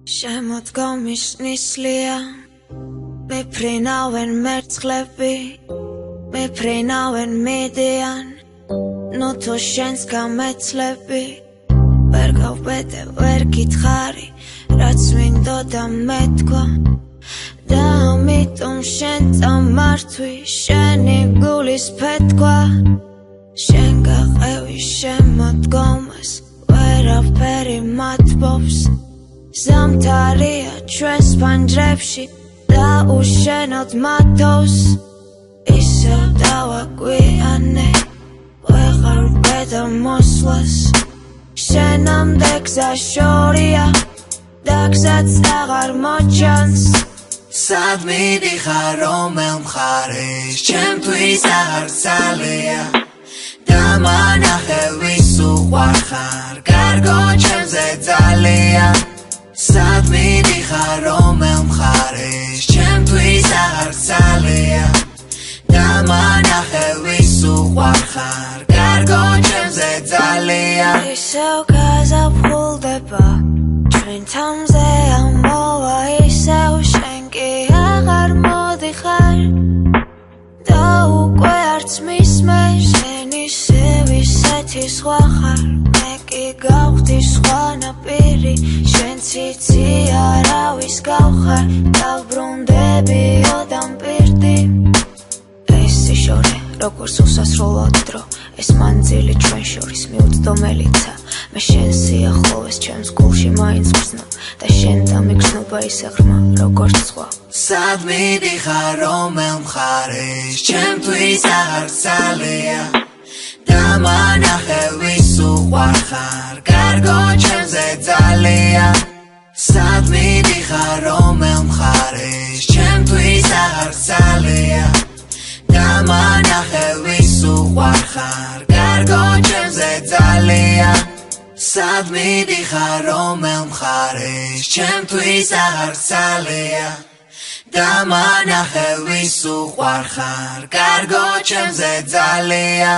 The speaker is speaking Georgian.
შემოდგომის ნისლია მეფრინავენ მერცხლები მეფრინავენ მიდიან ნუ თუ შენს გამეცლები ვერ გავბედე ვერ გითხარი რაც მინდოდა მეთქვა და ამიტომ შენ წამართვი შენი გულის ფეთქვა შენ გაყევი შემოდგომას ვერაფერი მათბობს ზამთარია ჩვენს ფანჯრებში და უშენოდ მათოს ისევ დავაგვიანე ვეღარ ვბედა მოსვლას შენამდე გზა შორია და გზაც აღარ მოჩანს სად მიდიხარ რომელ მხარეს ჩემთვის აღარ ძალია და მანახე ვის უყვარხარ კარგო ჩემზე ძალია სად მიდიხარ რომელ მხარეს ჩემთვის აღარ ძალია და მანახე ვის უყვარხარ კარგო ჩემზე ძალია ისევ გაზაფხულდება ჩვენ თამზე ამოვა ისევ შენ კი აღარ მოდიხარ და უკვე არც მისმე შენ ისევ ისეთი სხვა ხარ მე კი გავხდი სხვანაირი შენ ციცი არავის გავხარ დავბრუნდები ოდამ პირდი ეს სიშორე როგორც უსასრულოდ დრო ეს მანძილი ჩვენ შორის მიუწვდომელიცა მე შენ სიახლოვეს ჩემს გულში მაინც გრძნო და შენ დამიგრძნობა ისე ღრმა როგორც სხვა სად მიდიხარ რომელ მხარეს ჩემთვის აღარ ძალია და მანახე ვის უყვარხარ კარგო ჩემზე ძალია სად მიდიხარ რომელ მხარეს ჩემთვის აღარ ძალია და მანახე ვის უყვარხარ კარგო ჩემზე ძალია სად მიდიხარ რომელ მხარეს ჩემთვის აღარ ძალია და მანახე ვის უყვარხარ კარგო ჩემზე ძალია